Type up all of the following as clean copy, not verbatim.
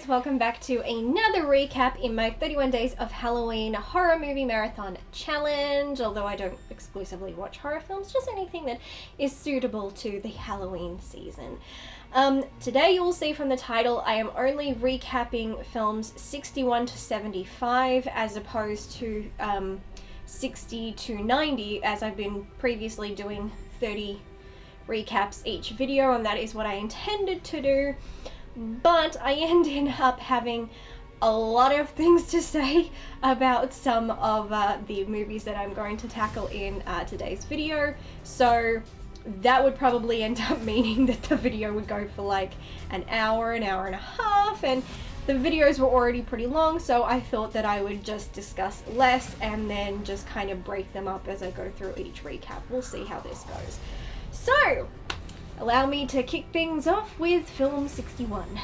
welcome back to another recap in my 31 Days of Halloween Horror Movie Marathon Challenge. Although I don't exclusively watch horror films, just anything that is suitable to the Halloween season. Today you will see from the title I am only recapping films 61 to 75 as opposed to 60 to 90, as I've been previously doing 30 recaps each video, and that is what I intended to do. But I ended up having a lot of things to say about some of the movies that I'm going to tackle in today's video, so that would probably end up meaning that the video would go for like an hour and a half, and the videos were already pretty long, so I thought that I would just discuss less and then just kind of break them up as I go through each recap. We'll see how this goes. So, allow me to kick things off with film 61.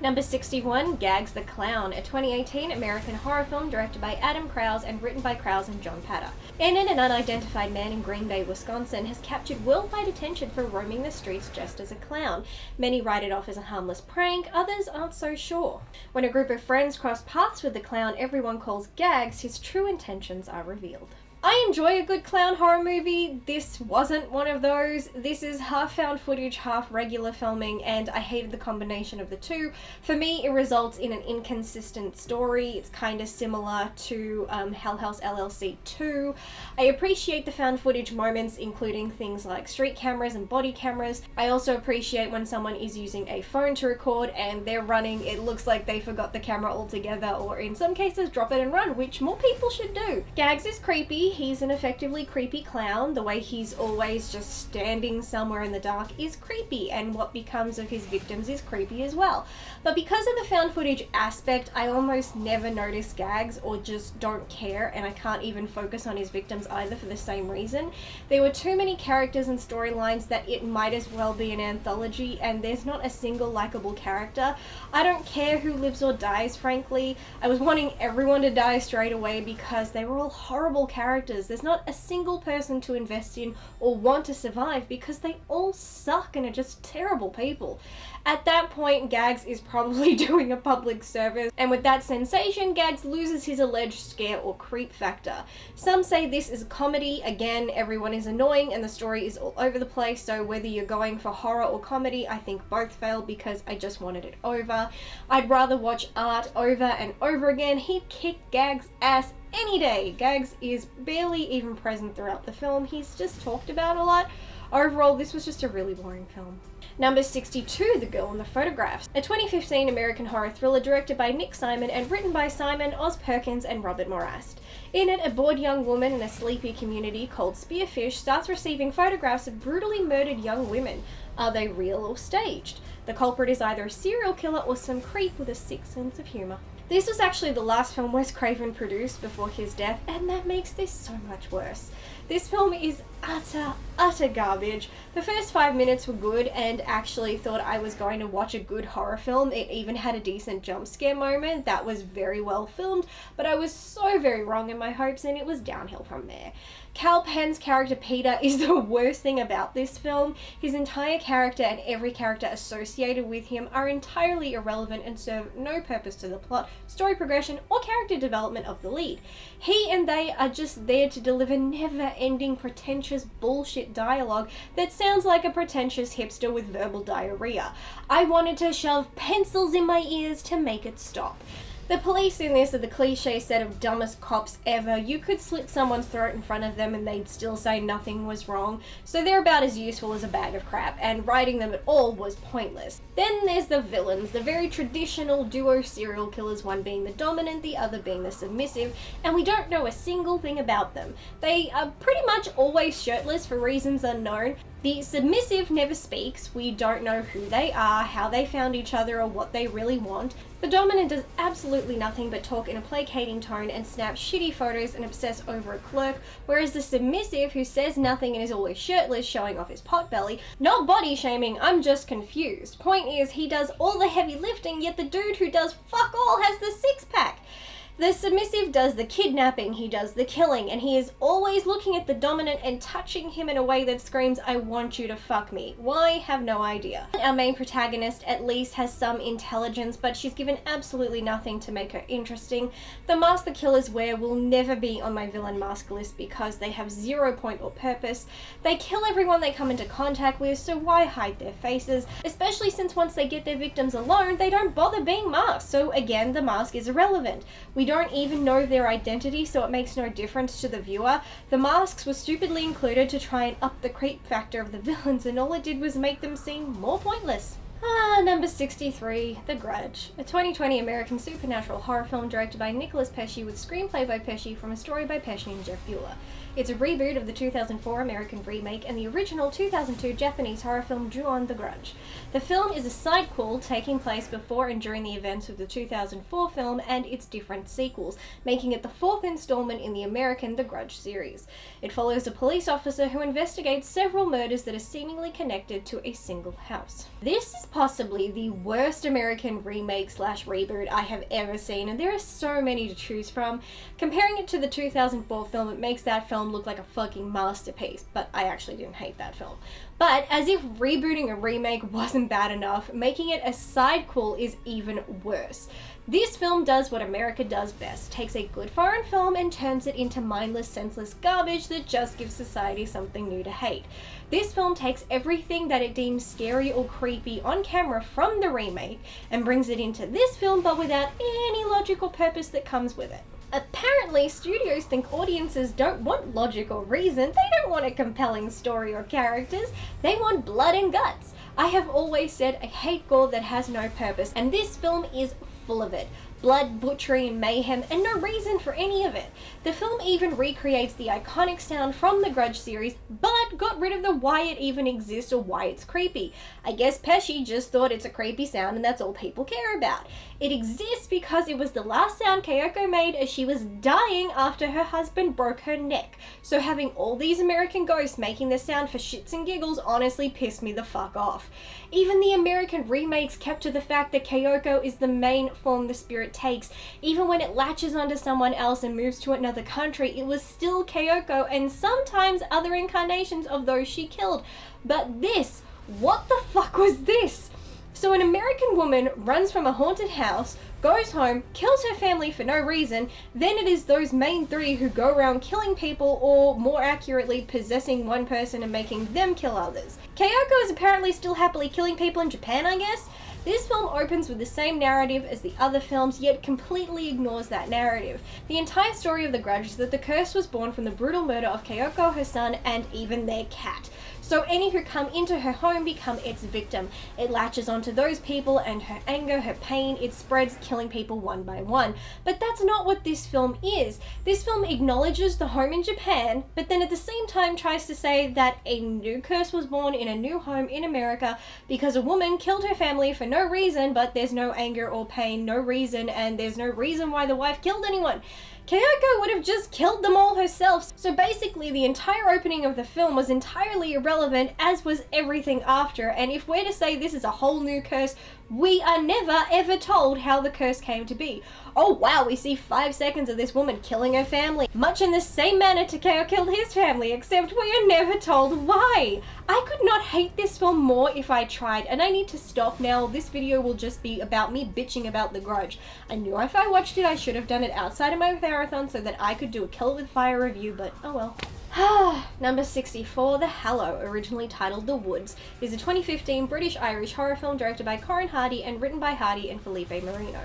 Number 61, Gags the Clown, a 2018 American horror film directed by Adam Krause and written by Krause and John Patter. In it, an unidentified man in Green Bay, Wisconsin has captured worldwide attention for roaming the streets dressed as a clown. Many write it off as a harmless prank, others aren't so sure. When a group of friends cross paths with the clown everyone calls Gags, his true intentions are revealed. I enjoy a good clown horror movie. This wasn't one of those. This is half found footage, half regular filming, and I hated the combination of the two. For me, it results in an inconsistent story. It's kind of similar to Hell House LLC 2. I appreciate the found footage moments, including things like street cameras and body cameras. I also appreciate when someone is using a phone to record and they're running. It looks like they forgot the camera altogether, or in some cases drop it and run, which more people should do. Gags is creepy. He's an effectively creepy clown. The way he's always just standing somewhere in the dark is creepy, and what becomes of his victims is creepy as well. But because of the found footage aspect, I almost never notice Gags, or just don't care, and I can't even focus on his victims either for the same reason. There were too many characters and storylines that it might as well be an anthology, and there's not a single likable character. I don't care who lives or dies, frankly. I was wanting everyone to die straight away because they were all horrible characters. There's not a single person to invest in or want to survive because they all suck and are just terrible people. At that point, Gags is probably doing a public service, and with that sensation, Gags loses his alleged scare or creep factor. Some say this is a comedy. Again, everyone is annoying and the story is all over the place, so whether you're going for horror or comedy, I think both failed because I just wanted it over. I'd rather watch art over and over again. He'd kick Gags' ass any day. Gags is barely even present throughout the film. He's just talked about a lot. Overall, this was just a really boring film. Number 62, The Girl in the Photographs, a 2015 American horror thriller directed by Nick Simon and written by Simon, Oz Perkins, and Robert Morast. In it, a bored young woman in a sleepy community called Spearfish starts receiving photographs of brutally murdered young women. Are they real or staged? The culprit is either a serial killer or some creep with a sick sense of humor. This was actually the last film Wes Craven produced before his death, and that makes this so much worse. This film is utter garbage. The first 5 minutes were good, and actually thought I was going to watch a good horror film. It even had a decent jump scare moment that was very well filmed, but I was so very wrong in my hopes, and it was downhill from there. Cal Penn's character Peter is the worst thing about this film. His entire character and every character associated with him are entirely irrelevant and serve no purpose to the plot, story progression, or character development of the lead. He and they are just there to deliver never-ending pretentious bullshit dialogue that sounds like a pretentious hipster with verbal diarrhea. I wanted to shove pencils in my ears to make it stop. The police in this are the cliche set of dumbest cops ever. You could slit someone's throat in front of them and they'd still say nothing was wrong, so they're about as useful as a bag of crap, and writing them at all was pointless. Then there's the villains, the very traditional duo serial killers, one being the dominant, the other being the submissive, and we don't know a single thing about them. They are pretty much always shirtless for reasons unknown. The submissive never speaks. We don't know who they are, how they found each other, or what they really want. The dominant does absolutely nothing but talk in a placating tone and snap shitty photos and obsess over a clerk, whereas the submissive, who says nothing and is always shirtless, showing off his potbelly, not body shaming, I'm just confused. Point is, he does all the heavy lifting, yet the dude who does fuck all has the six-pack. The submissive does the kidnapping, he does the killing, and he is always looking at the dominant and touching him in a way that screams, I want you to fuck me. Why? Have no idea. Our main protagonist at least has some intelligence, but she's given absolutely nothing to make her interesting. The mask the killers wear will never be on my villain mask list because they have zero point or purpose. They kill everyone they come into contact with, so why hide their faces? Especially since once they get their victims alone, they don't bother being masked, so again, the mask is irrelevant. We don't even know their identity, so it makes no difference to the viewer. The masks were stupidly included to try and up the creep factor of the villains, and all it did was make them seem more pointless. Number 63, The Grudge, a 2020 American supernatural horror film directed by Nicholas Pesce with screenplay by Pesce from a story by Pesce and Jeff Bueller. It's a reboot of the 2004 American remake and the original 2002 Japanese horror film Ju-on: The Grudge. The film is a sidequel taking place before and during the events of the 2004 film and its different sequels, making it the fourth installment in the American The Grudge series. It follows a police officer who investigates several murders that are seemingly connected to a single house. This is possibly the worst American remake/reboot I have ever seen, and there are so many to choose from. Comparing it to the 2004 film, it makes that film look like a fucking masterpiece, but I actually didn't hate that film. But as if rebooting a remake wasn't bad enough, making it a sidequel is even worse. This film does what America does best, takes a good foreign film and turns it into mindless, senseless garbage that just gives society something new to hate. This film takes everything that it deems scary or creepy on camera from the remake and brings it into this film, but without any logical purpose that comes with it. Apparently, studios think audiences don't want logic or reason, they don't want a compelling story or characters, they want blood and guts. I have always said I hate gore that has no purpose, and this film is full of it. Blood, butchery, and mayhem, and no reason for any of it. The film even recreates the iconic sound from the Grudge series, but got rid of the why it even exists or why it's creepy. I guess Pesce just thought it's a creepy sound and that's all people care about. It exists because it was the last sound Kayoko made as she was dying after her husband broke her neck. So having all these American ghosts making the sound for shits and giggles honestly pissed me the fuck off. Even the American remakes kept to the fact that Kayoko is the main form the spirit takes. Even when it latches onto someone else and moves to another country, it was still Kayoko and sometimes other incarnations of those she killed. But this, what the fuck was this? So an American woman runs from a haunted house, goes home, kills her family for no reason, then it is those main three who go around killing people, or more accurately, possessing one person and making them kill others. Kayoko is apparently still happily killing people in Japan, I guess? This film opens with the same narrative as the other films, yet completely ignores that narrative. The entire story of The Grudge is that the curse was born from the brutal murder of Kayoko, her son, and even their cat. So any who come into her home become its victim. It latches onto those people and her anger, her pain, it spreads, killing people one by one. But that's not what this film is. This film acknowledges the home in Japan, but then at the same time tries to say that a new curse was born in a new home in America because a woman killed her family for no reason, but there's no anger or pain, no reason, and there's no reason why the wife killed anyone. Kayoko would have just killed them all herself. So basically the entire opening of the film was entirely irrelevant, as was everything after, and if we're to say this is a whole new curse, we are never ever told how the curse came to be. Oh wow, we see 5 seconds of this woman killing her family, much in the same manner Takeo killed his family, except we are never told why. I could not hate this film more if I tried, and I need to stop now. This video will just be about me bitching about The Grudge. I knew if I watched it I should have done it outside of my marathon so that I could do a Kill It With Fire review, but oh well. Number 64, The Hallow, originally titled The Woods, is a 2015 British-Irish horror film directed by Corin Hardy and written by Hardy and Felipe Marino.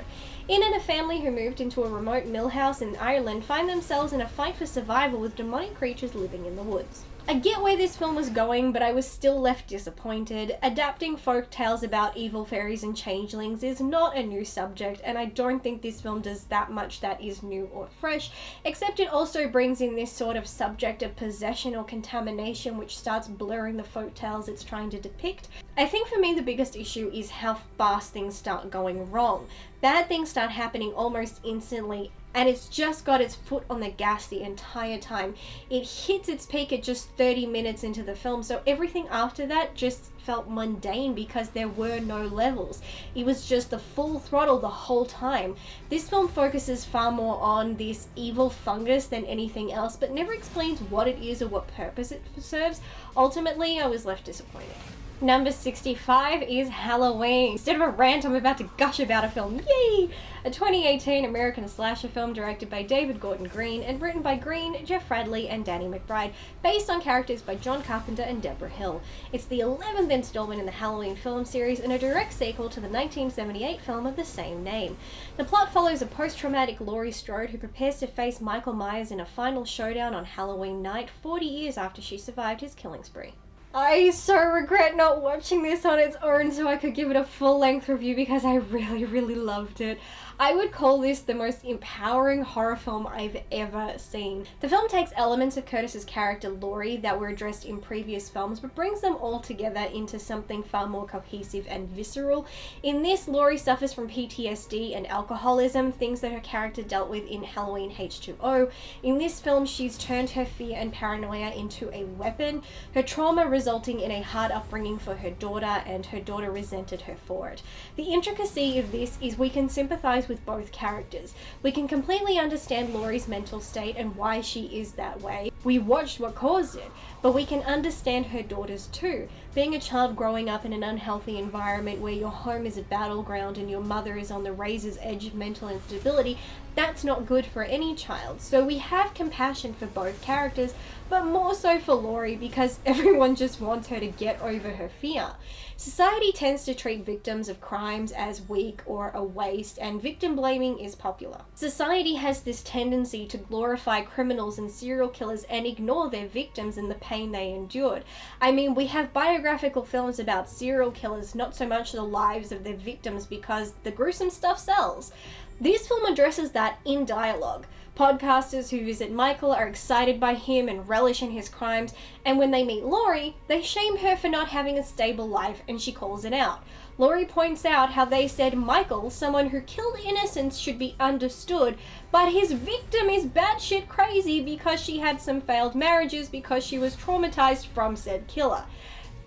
In it, a family who moved into a remote mill house in Ireland find themselves in a fight for survival with demonic creatures living in the woods. I get where this film was going, but I was still left disappointed. Adapting folk tales about evil fairies and changelings is not a new subject, and I don't think this film does that much that is new or fresh, except it also brings in this sort of subject of possession or contamination which starts blurring the folk tales it's trying to depict. I think for me the biggest issue is how fast things start going wrong. Bad things start happening almost instantly, and it's just got its foot on the gas the entire time. It hits its peak at just 30 minutes into the film, so everything after that just felt mundane because there were no levels. It was just the full throttle the whole time. This film focuses far more on this evil fungus than anything else, but never explains what it is or what purpose it serves. Ultimately, I was left disappointed. Number 65 is Halloween. Instead of a rant, I'm about to gush about a film. Yay! A 2018 American slasher film directed by David Gordon Green and written by Green, Jeff Radley, and Danny McBride, based on characters by John Carpenter and Deborah Hill. It's the 11th installment in the Halloween film series and a direct sequel to the 1978 film of the same name. The plot follows a post-traumatic Laurie Strode who prepares to face Michael Myers in a final showdown on Halloween night 40 years after she survived his killing spree. I so regret not watching this on its own so I could give it a full-length review because I really loved it. I would call this the most empowering horror film I've ever seen. The film takes elements of Curtis's character Laurie that were addressed in previous films but brings them all together into something far more cohesive and visceral. In this, Laurie suffers from PTSD and alcoholism, things that her character dealt with in Halloween H2O. In this film, she's turned her fear and paranoia into a weapon, her trauma resulting in a hard upbringing for her daughter, and her daughter resented her for it. The intricacy of this is we can sympathize with both characters. We can completely understand Laurie's mental state and why she is that way. We watched what caused it, but we can understand her daughters too. Being a child growing up in an unhealthy environment where your home is a battleground and your mother is on the razor's edge of mental instability, that's not good for any child. So we have compassion for both characters, but more so for Laurie because everyone just wants her to get over her fear. Society tends to treat victims of crimes as weak or a waste, and victim blaming is popular. Society has this tendency to glorify criminals and serial killers and ignore their victims and the pain they endured. I mean, we have biographical films about serial killers, not so much the lives of their victims because the gruesome stuff sells. This film addresses that in dialogue. Podcasters who visit Michael are excited by him and relish in his crimes, and when they meet Laurie, they shame her for not having a stable life and she calls it out. Laurie points out how they said Michael, someone who killed innocents, should be understood, but his victim is batshit crazy because she had some failed marriages because she was traumatized from said killer.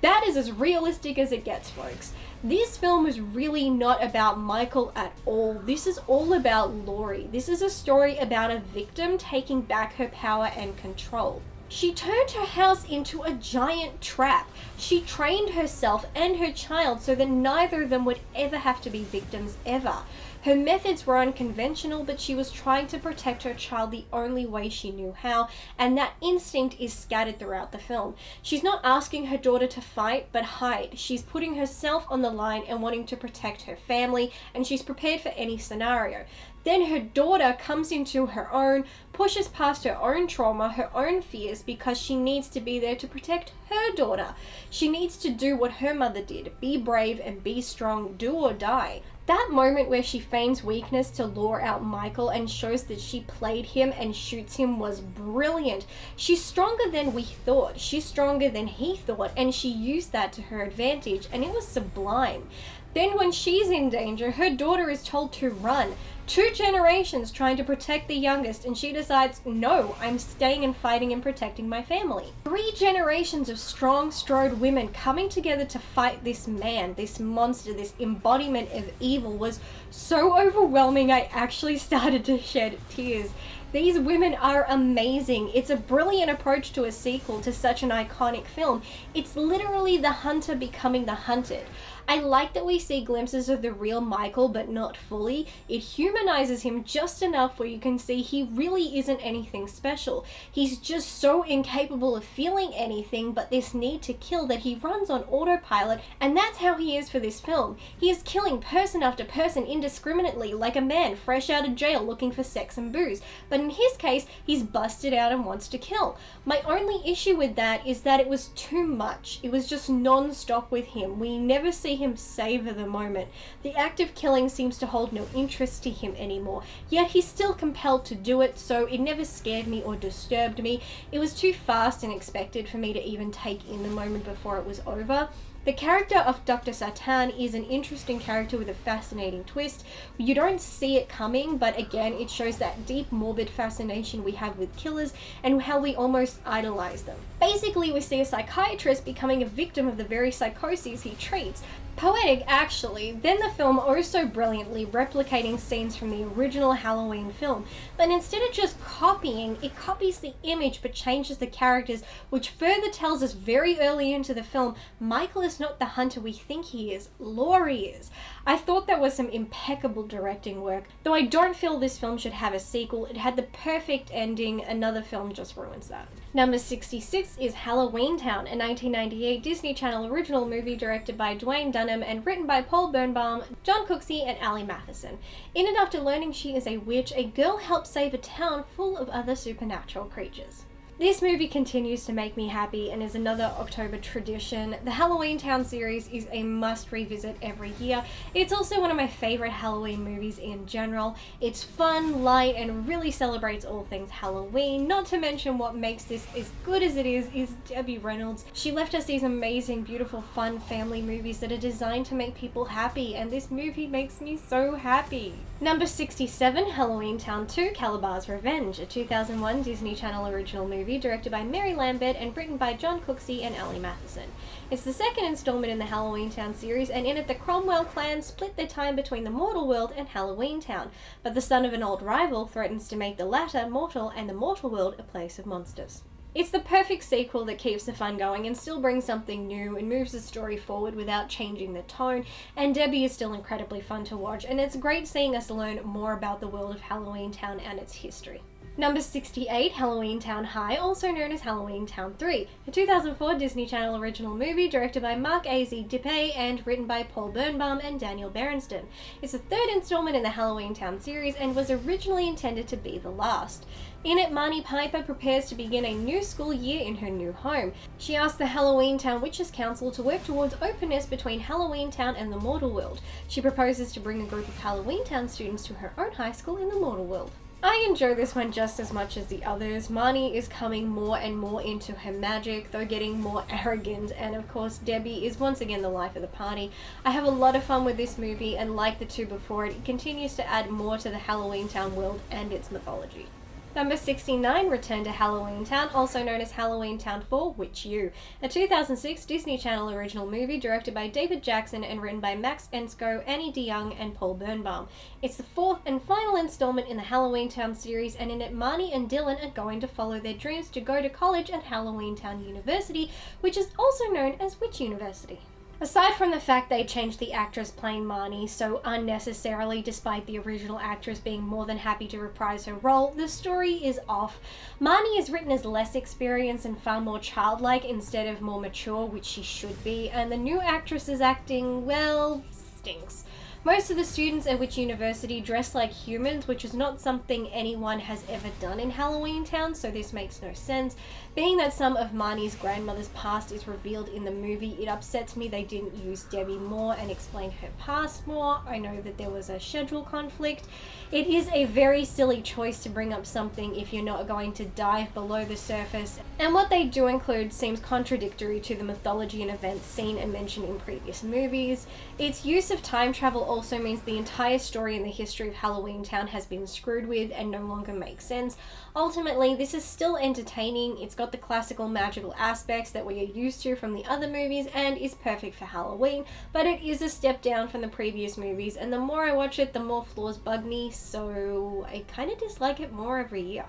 That is as realistic as it gets, folks. This film is really not about Michael at all. This is all about Laurie. This is a story about a victim taking back her power and control. She turned her house into a giant trap. She trained herself and her child so that neither of them would ever have to be victims ever. Her methods were unconventional, but she was trying to protect her child the only way she knew how, and that instinct is scattered throughout the film. She's not asking her daughter to fight, but hide. She's putting herself on the line and wanting to protect her family, and she's prepared for any scenario. Then her daughter comes into her own, pushes past her own trauma, her own fears, because she needs to be there to protect her daughter. She needs to do what her mother did, be brave and be strong, do or die. That moment where she feigns weakness to lure out Michael and shows that she played him and shoots him was brilliant. She's stronger than we thought. She's stronger than he thought, and she used that to her advantage, and it was sublime. Then when she's in danger, her daughter is told to run. 2 generations trying to protect the youngest, and she decides, no, I'm staying and fighting and protecting my family. 3 generations of strong, Strode women coming together to fight this man, this monster, this embodiment of evil was so overwhelming I actually started to shed tears. These women are amazing. It's a brilliant approach to a sequel to such an iconic film. It's literally the hunter becoming the hunted. I like that we see glimpses of the real Michael, but not fully. It humanizes him just enough where you can see he really isn't anything special. He's just so incapable of feeling anything but this need to kill that he runs on autopilot, and that's how he is for this film. He is killing person after person indiscriminately, like a man fresh out of jail looking for sex and booze. But in his case, he's busted out and wants to kill. My only issue with that is that it was too much. It was just non-stop with him. We never see him savor the moment. The act of killing seems to hold no interest to him anymore, yet he's still compelled to do it, so it never scared me or disturbed me. It was too fast and expected for me to even take in the moment before it was over. The character of Dr. Satan is an interesting character with a fascinating twist. You don't see it coming, but again, it shows that deep, morbid fascination we have with killers and how we almost idolize them. Basically, we see a psychiatrist becoming a victim of the very psychoses he treats. Poetic, actually. Then the film so brilliantly replicating scenes from the original Halloween film, but instead of just copying, it copies the image but changes the characters, which further tells us very early into the film, Michael is not the hunter we think he is, Laurie is. I thought that was some impeccable directing work. Though I don't feel this film should have a sequel, it had the perfect ending, another film just ruins that. Number 66 is Halloween Town, a 1998 Disney Channel original movie directed by Dwayne Dunham and written by Paul Birnbaum, John Cooksey, and Ali Matheson. In it, after learning she is a witch, a girl helps save a town full of other supernatural creatures. This movie continues to make me happy and is another October tradition. The Halloween Town series is a must revisit every year. It's also one of my favorite Halloween movies in general. It's fun, light, and really celebrates all things Halloween. Not to mention what makes this as good as it is Debbie Reynolds. She left us these amazing, beautiful, fun family movies that are designed to make people happy, and this movie makes me so happy. Number 67, Halloween Town 2, Calabar's Revenge, a 2001 Disney Channel original movie directed by Mary Lambert and written by John Cooksey and Ali Matheson. It's the second installment in the Halloween Town series, and in it the Cromwell clan split their time between the mortal world and Halloween Town, but the son of an old rival threatens to make the latter mortal and the mortal world a place of monsters. It's the perfect sequel that keeps the fun going and still brings something new and moves the story forward without changing the tone, and Debbie is still incredibly fun to watch, and it's great seeing us learn more about the world of Halloween Town and its history. Number 68, Halloween Town High, also known as Halloween Town 3, a 2004 Disney Channel original movie directed by Mark A.Z. Dippé and written by Paul Birnbaum and Daniel Berenstain. It's the third installment in the Halloween Town series and was originally intended to be the last. In it, Marnie Piper prepares to begin a new school year in her new home. She asks the Halloween Town Witches Council to work towards openness between Halloween Town and the mortal world. She proposes to bring a group of Halloween Town students to her own high school in the mortal world. I enjoy this one just as much as the others. Marnie is coming more and more into her magic, though getting more arrogant, and of course Debbie is once again the life of the party. I have a lot of fun with this movie, and like the two before it continues to add more to the Halloween Town world and its mythology. Number 69, Return to Halloween Town, also known as Halloween Town 4, Witch U, a 2006 Disney Channel original movie directed by David Jackson and written by Max Ensko, Annie DeYoung, and Paul Birnbaum. It's the fourth and final installment in the Halloween Town series, and in it Marnie and Dylan are going to follow their dreams to go to college at Halloween Town University, which is also known as Witch University. Aside from the fact they changed the actress playing Marnie so unnecessarily despite the original actress being more than happy to reprise her role, the story is off. Marnie is written as less experienced and far more childlike instead of more mature, which she should be, and the new actress's acting, well, stinks. Most of the students at Witch University dress like humans, which is not something anyone has ever done in Halloween Town, so this makes no sense. Being that some of Marnie's grandmother's past is revealed in the movie, it upsets me they didn't use Debbie more and explain her past more. I know that there was a schedule conflict. It is a very silly choice to bring up something if you're not going to dive below the surface, and what they do include seems contradictory to the mythology and events seen and mentioned in previous movies. Its use of time travel also means the entire story and the history of Halloween Town has been screwed with and no longer makes sense. Ultimately, this is still entertaining. It's got the classical magical aspects that we are used to from the other movies and is perfect for Halloween, but it is a step down from the previous movies, and the more I watch it, the more flaws bug me, so I kind of dislike it more every year.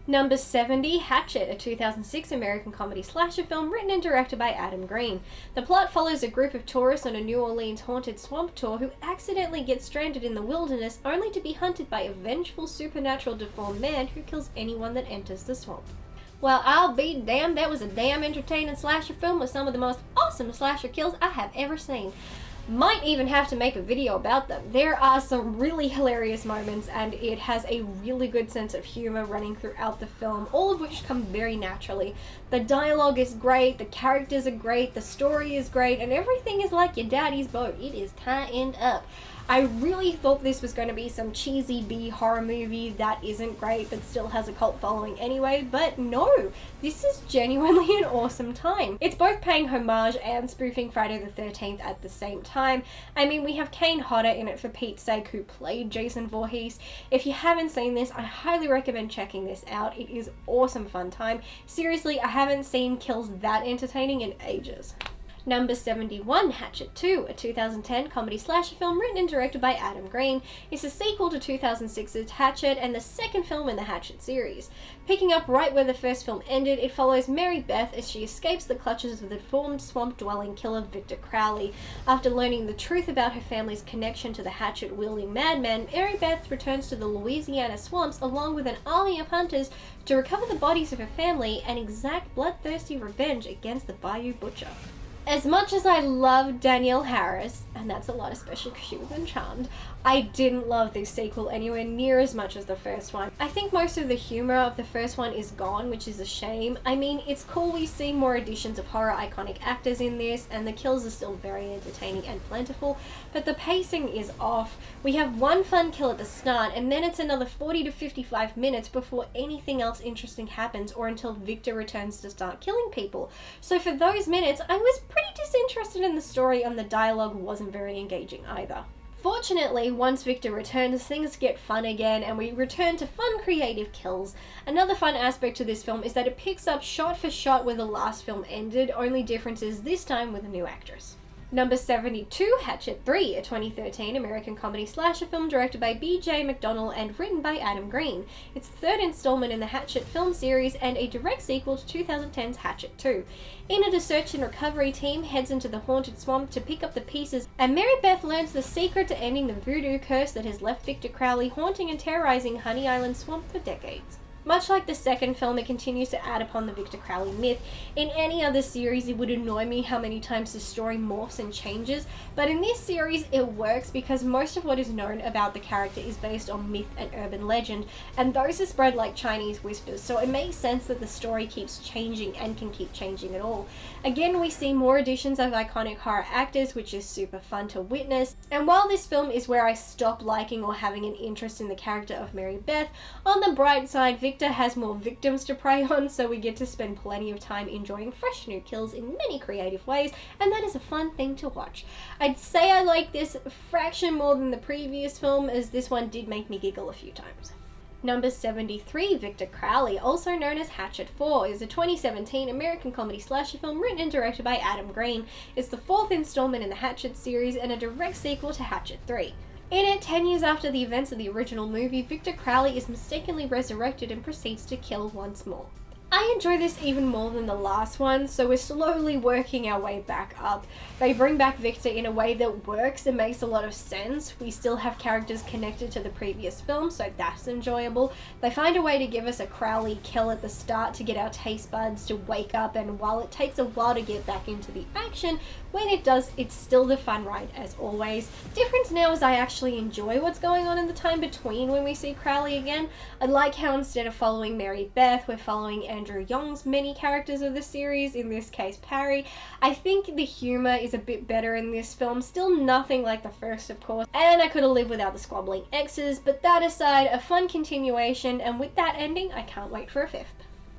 Number 70, Hatchet, a 2006 American comedy slasher film written and directed by Adam Green. The plot follows a group of tourists on a New Orleans haunted swamp tour who accidentally get stranded in the wilderness only to be hunted by a vengeful supernatural deformed man who kills anyone that enters the swamp. Well, I'll be damned, that was a damn entertaining slasher film with some of the most awesome slasher kills I have ever seen. Might even have to make a video about them. There are some really hilarious moments, and it has a really good sense of humor running throughout the film, all of which come very naturally. The dialogue is great, the characters are great, the story is great, and everything is like your daddy's boat. It is tightened up. I really thought this was going to be some cheesy B horror movie that isn't great but still has a cult following anyway, but no, this is genuinely an awesome time. It's both paying homage and spoofing Friday the 13th at the same time. I mean, we have Kane Hodder in it for Pete's sake, who played Jason Voorhees. If you haven't seen this, I highly recommend checking this out. It is awesome fun time. Seriously, I haven't seen kills that entertaining in ages. Number 71, Hatchet II, a 2010 comedy slasher film written and directed by Adam Green. It's a sequel to 2006's Hatchet and the second film in the Hatchet series. Picking up right where the first film ended, it follows Mary Beth as she escapes the clutches of the deformed swamp-dwelling killer Victor Crowley. After learning the truth about her family's connection to the hatchet-wielding madman, Mary Beth returns to the Louisiana swamps along with an army of hunters to recover the bodies of her family and exact bloodthirsty revenge against the Bayou Butcher. As much as I love Danielle Harris, and that's a lot especially because she was in Charmed, I didn't love this sequel anywhere near as much as the first one. I think most of the humor of the first one is gone, which is a shame. I mean, it's cool we see more additions of horror iconic actors in this, and the kills are still very entertaining and plentiful, but the pacing is off. We have one fun kill at the start, and then it's another 40 to 55 minutes before anything else interesting happens or until Victor returns to start killing people. So for those minutes, I was pretty disinterested in the story, and the dialogue wasn't very engaging either. Fortunately, once Victor returns, things get fun again and we return to fun creative kills. Another fun aspect to this film is that it picks up shot for shot where the last film ended, only difference is this time with a new actress. Number 72, Hatchet III, a 2013 American comedy slasher film directed by B.J. McDonnell and written by Adam Green. It's the third installment in the Hatchet film series and a direct sequel to 2010's Hatchet II. Enid, a search and recovery team, heads into the haunted swamp to pick up the pieces, and Mary Beth learns the secret to ending the voodoo curse that has left Victor Crowley haunting and terrorizing Honey Island Swamp for decades. Much like the second film, it continues to add upon the Victor Crowley myth. In any other series, it would annoy me how many times the story morphs and changes, but in this series, it works because most of what is known about the character is based on myth and urban legend, and those are spread like Chinese whispers, so it makes sense that the story keeps changing and can keep changing at all. Again, we see more additions of iconic horror actors, which is super fun to witness, and while this film is where I stop liking or having an interest in the character of Mary Beth, on the bright side, Victor has more victims to prey on, so we get to spend plenty of time enjoying fresh new kills in many creative ways, and that is a fun thing to watch. I'd say I like this a fraction more than the previous film, as this one did make me giggle a few times. Number 73, Victor Crowley, also known as Hatchet IV, is a 2017 American comedy slasher film written and directed by Adam Green. It's the fourth installment in the Hatchet series and a direct sequel to Hatchet III. In it, 10 years after the events of the original movie, Victor Crowley is mistakenly resurrected and proceeds to kill once more. I enjoy this even more than the last one, so we're slowly working our way back up. They bring back Victor in a way that works and makes a lot of sense. We still have characters connected to the previous film, so that's enjoyable. They find a way to give us a Crowley kill at the start to get our taste buds to wake up, and while it takes a while to get back into the action, when it does, it's still the fun ride as always. Difference now is I actually enjoy what's going on in the time between when we see Crowley again. I like how instead of following Mary Beth, we're following Andrew Young's many characters of the series, in this case Parry. I think the humour is a bit better in this film, still nothing like the first of course, and I could have lived without the squabbling exes, but that aside, a fun continuation, and with that ending, I can't wait for a fifth.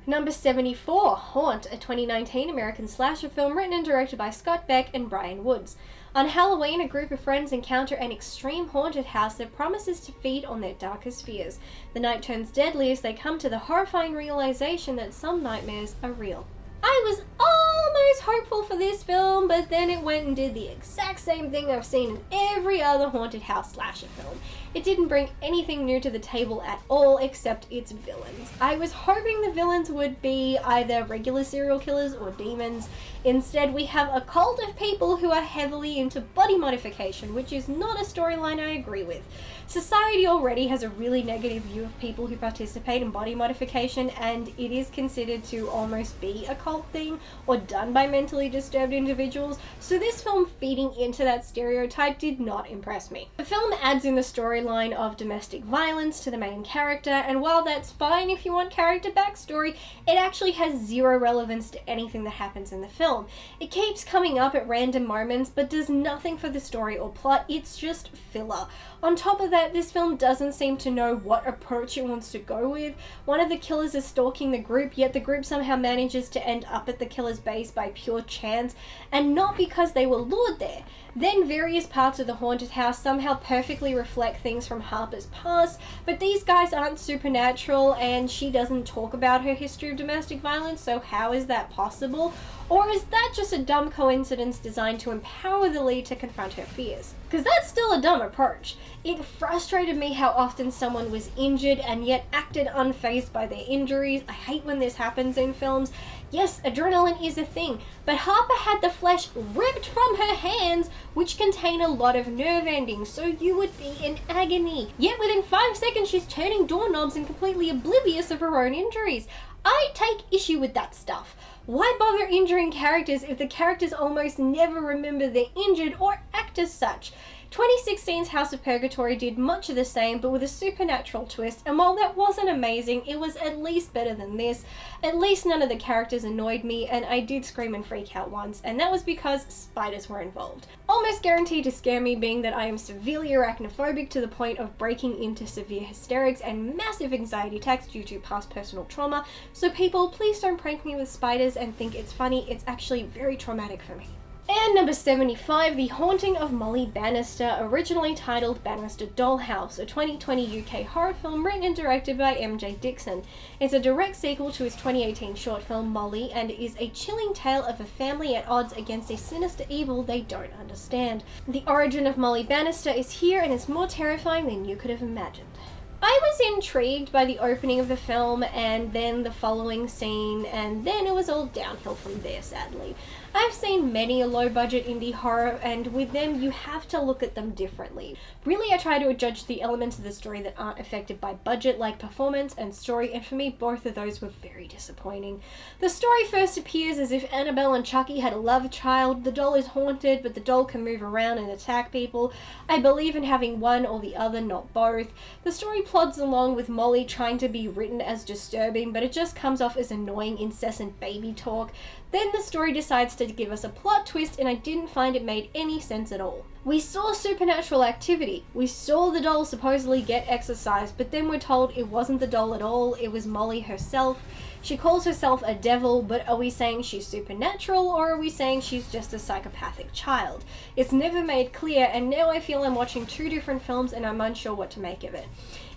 Number 74, Haunt, a 2019 American slasher film written and directed by Scott Beck and Brian Woods. On Halloween, a group of friends encounter an extreme haunted house that promises to feed on their darkest fears. The night turns deadly as they come to the horrifying realization that some nightmares are real. I was almost hopeful for this film, but then it went and did the exact same thing I've seen in every other haunted house slasher film. It didn't bring anything new to the table at all except its villains. I was hoping the villains would be either regular serial killers or demons. Instead, we have a cult of people who are heavily into body modification, which is not a storyline I agree with. Society already has a really negative view of people who participate in body modification, and it is considered to almost be a cult thing or done done by mentally disturbed individuals, so this film feeding into that stereotype did not impress me. The film adds in the storyline of domestic violence to the main character, and while that's fine if you want character backstory, it actually has zero relevance to anything that happens in the film. It keeps coming up at random moments, but does nothing for the story or plot. It's just filler. On top of that, this film doesn't seem to know what approach it wants to go with. One of the killers is stalking the group, yet the group somehow manages to end up at the killer's base by pure chance, and not because they were lured there. Then various parts of the haunted house somehow perfectly reflect things from Harper's past, but these guys aren't supernatural, and she doesn't talk about her history of domestic violence, so how is that possible? Or is that just a dumb coincidence designed to empower the lead to confront her fears? Because that's still a dumb approach. It frustrated me how often someone was injured and yet acted unfazed by their injuries. I hate when this happens in films. Yes, adrenaline is a thing, but Harper had the flesh ripped from her hands, which contain a lot of nerve endings, so you would be in agony. Yet within 5 seconds she's turning doorknobs and completely oblivious of her own injuries. I take issue with that stuff. Why bother injuring characters if the characters almost never remember they're injured or act as such? 2016's House of Purgatory did much of the same, but with a supernatural twist, and while that wasn't amazing, it was at least better than this. At least none of the characters annoyed me, and I did scream and freak out once, and that was because spiders were involved. Almost guaranteed to scare me, being that I am severely arachnophobic to the point of breaking into severe hysterics and massive anxiety attacks due to past personal trauma, so people, please don't prank me with spiders and think it's funny. It's actually very traumatic for me. And number 75, The Haunting of Molly Bannister, originally titled Bannister Dollhouse, a 2020 UK horror film written and directed by MJ Dixon. It's a direct sequel to his 2018 short film Molly, and is a chilling tale of a family at odds against a sinister evil they don't understand. The origin of Molly Bannister is here, and it's more terrifying than you could have imagined. I was intrigued by the opening of the film and then the following scene, and then it was all downhill from there, sadly. I've seen many a low-budget indie horror, and with them you have to look at them differently. Really, I try to judge the elements of the story that aren't affected by budget, like performance and story, and for me both of those were very disappointing. The story first appears as if Annabelle and Chucky had a love child. The doll is haunted, but the doll can move around and attack people. I believe in having one or the other, not both. The story plods along with Molly trying to be written as disturbing, but it just comes off as annoying, incessant baby talk. Then the story decides to give us a plot twist, and I didn't find it made any sense at all. We saw supernatural activity. We saw the doll supposedly get exorcised, but then we're told it wasn't the doll at all, it was Molly herself. She calls herself a devil, but are we saying she's supernatural, or are we saying she's just a psychopathic child? It's never made clear, and now I feel I'm watching two different films and I'm unsure what to make of it.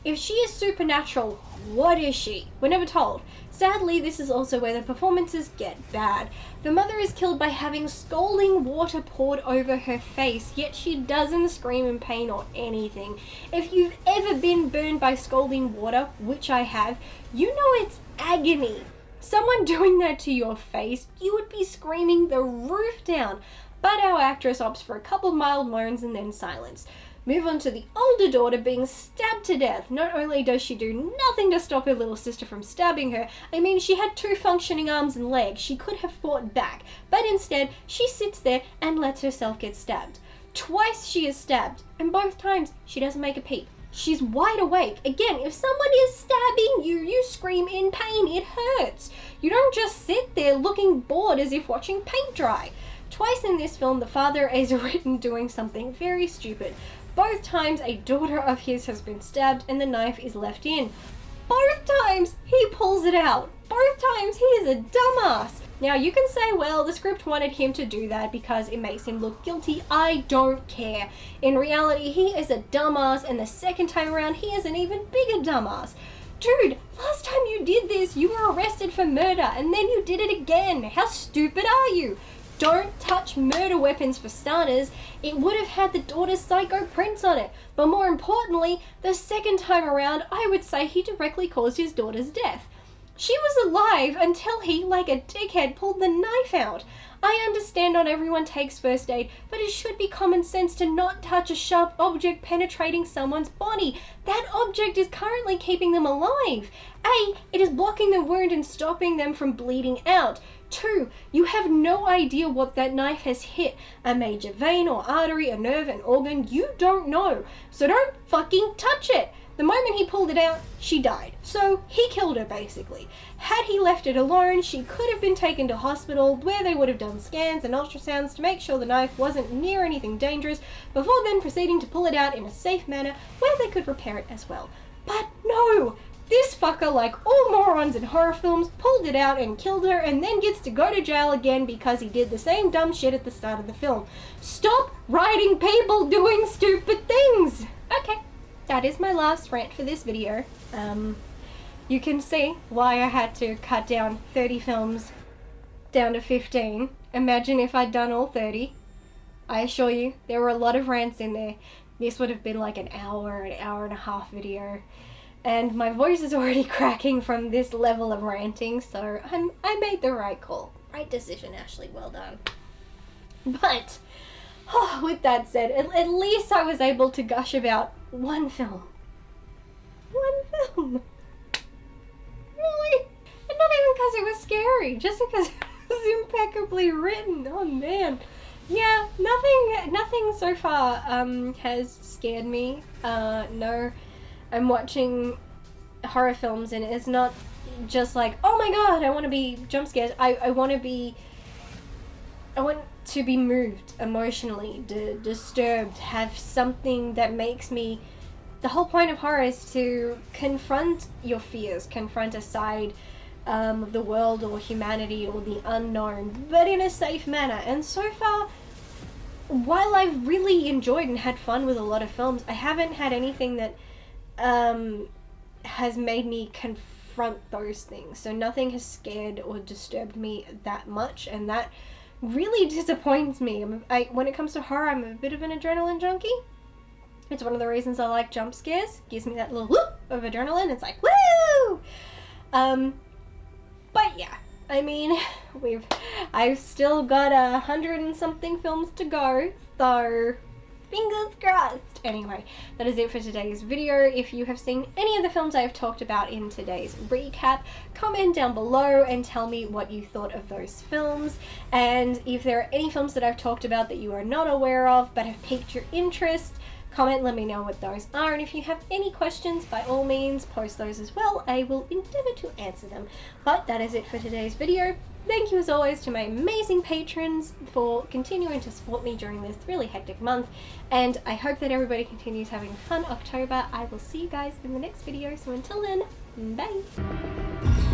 If she is supernatural, what is she? We're never told. Sadly, this is also where the performances get bad. The mother is killed by having scalding water poured over her face, yet she doesn't scream in pain or anything. If you've ever been burned by scalding water, which I have, you know it's agony. Someone doing that to your face, you would be screaming the roof down. But our actress opts for a couple mild moans and then silence. Move on to the older daughter being stabbed to death. Not only does she do nothing to stop her little sister from stabbing her, I mean, she had two functioning arms and legs. She could have fought back, but instead she sits there and lets herself get stabbed. Twice she is stabbed, and both times she doesn't make a peep. She's wide awake. Again, if someone is stabbing you, you scream in pain. It hurts. You don't just sit there looking bored as if watching paint dry. Twice in this film, the father is written doing something very stupid. Both times a daughter of his has been stabbed and the knife is left in. Both times he pulls it out. Both times he is a dumbass. Now you can say, well, the script wanted him to do that because it makes him look guilty. I don't care. In reality, he is a dumbass, and the second time around he is an even bigger dumbass. Dude, last time you did this, you were arrested for murder, and then you did it again. How stupid are you? Don't touch murder weapons for starters. It would have had the daughter's psycho prints on it. But more importantly, the second time around, I would say he directly caused his daughter's death. She was alive until he, like a dickhead, pulled the knife out. I understand not everyone takes first aid, but it should be common sense to not touch a sharp object penetrating someone's body. That object is currently keeping them alive. A, it is blocking the wound and stopping them from bleeding out. 2, you have no idea what that knife has hit. A major vein or artery, a nerve, an organ, you don't know. So don't fucking touch it. The moment he pulled it out, she died. So he killed her, basically. Had he left it alone, she could have been taken to hospital where they would have done scans and ultrasounds to make sure the knife wasn't near anything dangerous, before then proceeding to pull it out in a safe manner where they could repair it as well. But no! This fucker, like all morons in horror films, pulled it out and killed her and then gets to go to jail again because he did the same dumb shit at the start of the film. Stop writing people doing stupid things! Okay. That is my last rant for this video. You can see why I had to cut down 30 films down to 15. Imagine if I'd done all 30. I assure you, there were a lot of rants in there. This would have been like an hour and a half video. And my voice is already cracking from this level of ranting, so I made the right call. Right decision, Ashley. Well done. But, with that said, at least I was able to gush about one film. One film. Really? And not even because it was scary, just because it was impeccably written. Oh man. Yeah, nothing so far has scared me. No, I'm watching horror films and it's not just like, oh my god, I want to be jump scared. I want to be moved emotionally, disturbed, have something that makes me... The whole point of horror is to confront your fears, confront a side of the world or humanity or the unknown, but in a safe manner. And so far, while I've really enjoyed and had fun with a lot of films, I haven't had anything that has made me confront those things. So nothing has scared or disturbed me that much, and that really disappoints me. When it comes to horror, I'm a bit of an adrenaline junkie. It's one of the reasons I like jump scares. Gives me that little whoop of adrenaline. It's like, woo! But yeah, I mean, I've still got 100 and something films to go, so fingers crossed. Anyway, that is it for today's video. If you have seen any of the films I have talked about in today's recap, comment down below and tell me what you thought of those films. And if there are any films that I've talked about that you are not aware of but have piqued your interest, comment, let me know what those are. And if you have any questions, by all means, post those as well. I will endeavor to answer them. But that is it for today's video. Thank you as always to my amazing patrons for continuing to support me during this really hectic month, and I hope that everybody continues having a fun October. I will see you guys in the next video, so until then, bye!